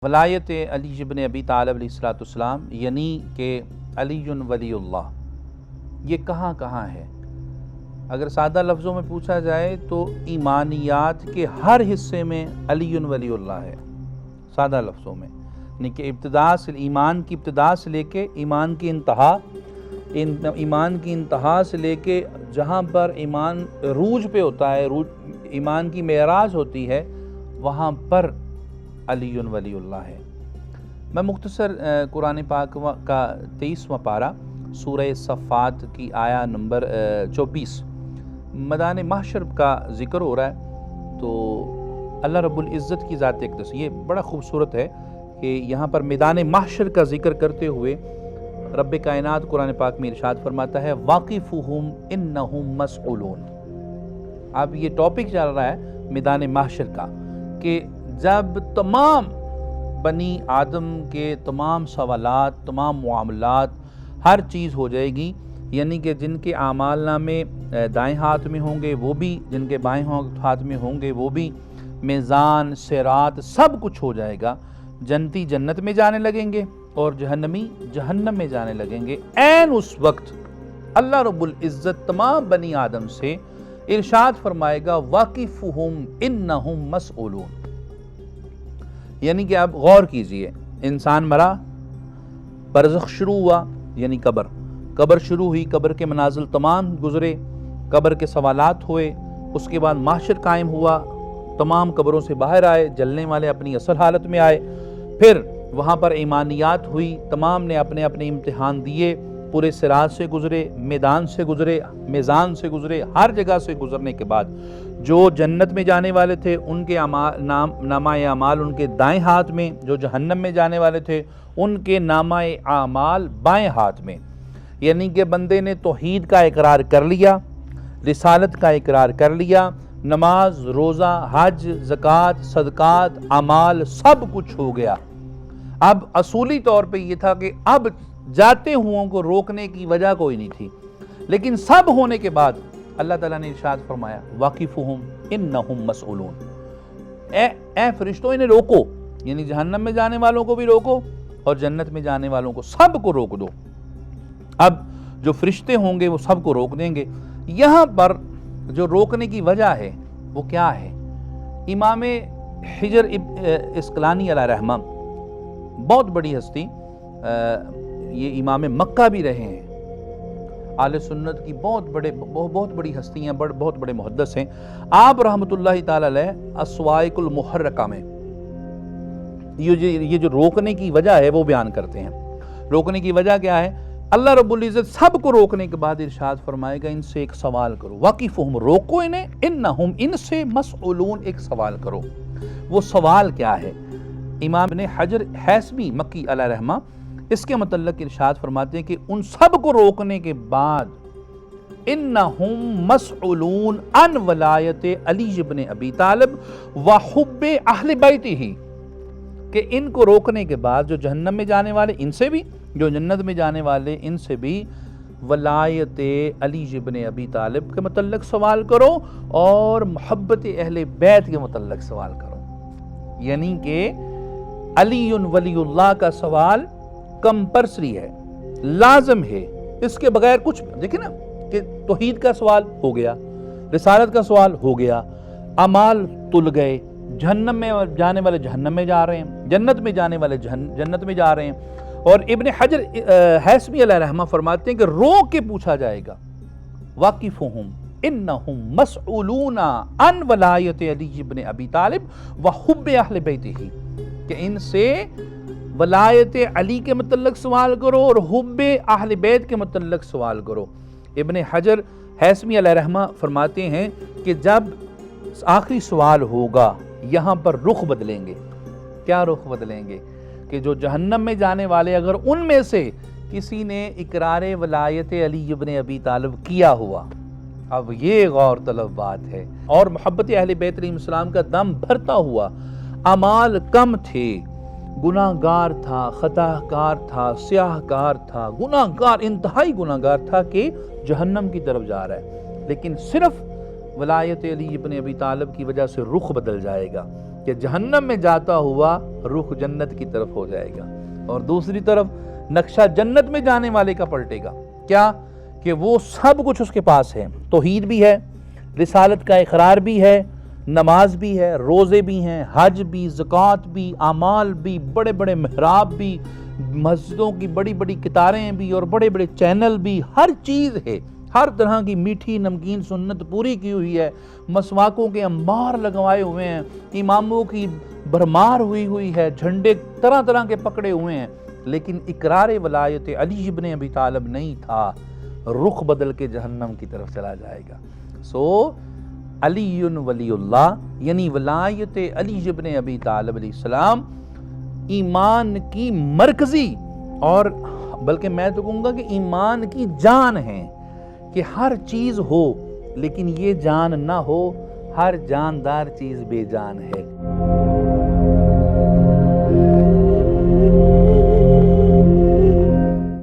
ولایت علی ابن ابی طالب علیہ السلام یعنی کہ علی ولی اللہ، یہ کہاں کہاں ہے؟ اگر سادہ لفظوں میں پوچھا جائے تو ایمانیات کے ہر حصے میں علی ولی اللہ ہے، سادہ لفظوں میں، یعنی کہ ابتدا سے ایمان کی ابتدا سے لے کے ایمان کی انتہا سے لے کے جہاں پر ایمان عروج پہ ہوتا ہے، ایمان کی معراج ہوتی ہے، وہاں پر علی ولی اللہ ہے۔ میں مختصر قرآن پاک کا 23واں پارہ سورہ صفات کی آیا نمبر 24 میدان محشر کا ذکر ہو رہا ہے، تو اللہ رب العزت کی ذات اقدس، یہ بڑا خوبصورت ہے کہ یہاں پر میدان محشر کا ذکر کرتے ہوئے رب کائنات قرآن پاک میں ارشاد فرماتا ہے وَاقِفُهُمْ إِنَّهُمْ مَسْئُولُونَ۔ اب یہ ٹاپک چل رہا ہے میدان محشر کا کہ جب تمام بنی آدم کے تمام سوالات، تمام معاملات، ہر چیز ہو جائے گی، یعنی کہ جن کے اعمال نامے دائیں ہاتھ میں ہوں گے وہ بھی، جن کے بائیں ہاتھ میں ہوں گے وہ بھی، میزان، صراط، سب کچھ ہو جائے گا۔ جنتی جنت میں جانے لگیں گے اور جہنمی جہنم میں جانے لگیں گے۔ عین اس وقت اللہ رب العزت تمام بنی آدم سے ارشاد فرمائے گا وَاقِفُهُمْ إِنَّهُمْ مَسْئُولُونَ، یعنی کہ آپ غور کیجئے، انسان مرا، برزخ شروع ہوا یعنی قبر شروع ہوئی، قبر کے منازل تمام گزرے، قبر کے سوالات ہوئے، اس کے بعد محشر قائم ہوا، تمام قبروں سے باہر آئے، جلنے والے اپنی اصل حالت میں آئے، پھر وہاں پر ایمانیات ہوئی، تمام نے اپنے اپنے امتحان دیے، پورے صراط سے گزرے، میدان سے گزرے، میزان سے گزرے، ہر جگہ سے گزرنے کے بعد جو جنت میں جانے والے تھے ان کے نامہ اعمال ان کے دائیں ہاتھ میں، جو جہنم میں جانے والے تھے ان کے نامہ اعمال بائیں ہاتھ میں، یعنی کہ بندے نے توحید کا اقرار کر لیا، رسالت کا اقرار کر لیا، نماز، روزہ، حج، زکوٰۃ، صدقات، اعمال سب کچھ ہو گیا۔ اب اصولی طور پہ یہ تھا کہ اب جاتے ہوں کو روکنے کی وجہ کوئی نہیں تھی، لیکن سب ہونے کے بعد اللہ تعالیٰ نے ارشاد فرمایا وَاقِفُهُمْ إِنَّهُمْ مَسْئُولُونَ، اے فرشتوں انہیں روکو، یعنی جہنم میں جانے والوں کو بھی روکو اور جنت میں جانے والوں کو، سب کو روک دو۔ اب جو فرشتے ہوں گے وہ سب کو روک دیں گے۔ یہاں پر جو روکنے کی وجہ ہے وہ کیا ہے؟ امام حجر عسقلانی علیہ رحمہ، بہت بڑی ہستی، یہ امام مکہ بھی رہے ہیں، اہل سنت کی بہت بڑی ہستی ہیں، بہت بڑے محدث ہیں۔ آپ رحمۃ اللہ تعالی علیہ الصواعق المحرکہ میں یہ جو روکنے کی وجہ ہے وہ بیان کرتے ہیں۔ روکنے کی وجہ کیا ہے؟ اللہ رب العزت سب کو روکنے کے بعد ارشاد فرمائے گا ان سے ایک سوال کرو، وَاقِفُهُمْ، روکو انہیں، انہم، ان سے، مسئولون، ایک سوال کرو۔ وہ سوال کیا ہے؟ امام ابن حجر حیثمی مکی علیہ رحمہ اس کے متعلق ارشاد فرماتے ہیں کہ ان سب کو روکنے کے بعد انہم مسئولون عن ولایت علی ابن ابی طالب وحب اہل بیتہ، کہ ان کو روکنے کے بعد جو جہنم میں جانے والے ان سے بھی، جو جنت میں جانے والے ان سے بھی، ولایت علی ابن ابی طالب کے متعلق سوال کرو اور محبت اہل بیت کے متعلق سوال کرو، یعنی کہ علی ولی اللہ کا سوال کمپرسری ہے، لازم ہے، اس کے بغیر کچھ، دیکھیں نا کہ توحید کا سوال ہو گیا، رسالت کا سوال ہو گیا، اعمال تل گئے، جہنم میں جانے والے جہنم میں جا رہے ہیں، جنت میں جانے والے جنت میں جا رہے ہیں۔ اور ابن حجر حیثمی علیہ رحمہ فرماتے ہیں کہ روک کے پوچھا جائے گا وَاقِفُهُمْ إِنَّهُمْ مَسْئُولُونَ عَنْ وَلَایَتِ عَلِيِّ بْنِ أَبِي طَالِبٍ وَحُبِّ أَهْلِ بَيْتِهِ، کہ ان سے ولایت علی کے متعلق سوال کرو اور حب اہل بیت کے متعلق سوال کرو۔ ابن حجر حیثمی علیہ رحمہ فرماتے ہیں کہ جب آخری سوال ہوگا یہاں پر رخ بدلیں گے۔ کیا رخ بدلیں گے؟ کہ جو جہنم میں جانے والے اگر ان میں سے کسی نے اقرار ولایت علی ابن ابی طالب کیا ہوا، اب یہ غور طلب بات ہے، اور محبت اہل بیت علیہ السلام کا دم بھرتا ہوا، اعمال کم تھے، گناہ گار تھا، خطا کار تھا، سیاہ کار تھا، گناہ گار، انتہائی گناہ گار تھا کہ جہنم کی طرف جا رہا ہے، لیکن صرف ولایت علی ابن ابی طالب کی وجہ سے رخ بدل جائے گا کہ جہنم میں جاتا ہوا رخ جنت کی طرف ہو جائے گا، اور دوسری طرف نقشہ جنت میں جانے والے کا پلٹے گا۔ کیا؟ کہ وہ سب کچھ اس کے پاس ہے، توحید بھی ہے، رسالت کا اقرار بھی ہے، نماز بھی ہے، روزے بھی ہیں، حج بھی، زکوٰۃ بھی، اعمال بھی، بڑے بڑے محراب بھی، مسجدوں کی بڑی بڑی قطاریں بھی، اور بڑے بڑے چینل بھی، ہر چیز ہے، ہر طرح کی میٹھی نمکین سنت پوری کی ہوئی ہے، مسواکوں کے انبار لگوائے ہوئے ہیں، اماموں کی بھرمار ہوئی ہے، جھنڈے طرح طرح کے پکڑے ہوئے ہیں، لیکن اقرار ولایت علی ابن ابی طالب نہیں تھا، رخ بدل کے جہنم کی طرف چلا جائے گا۔ علی ولی اللہ یعنی ولایت علی ابن ابی طالب علیہ السلام ایمان کی مرکزی، اور بلکہ میں تو کہوں گا کہ ایمان کی جان ہے، کہ ہر چیز ہو لیکن یہ جان نہ ہو، ہر جاندار چیز بے جان ہے۔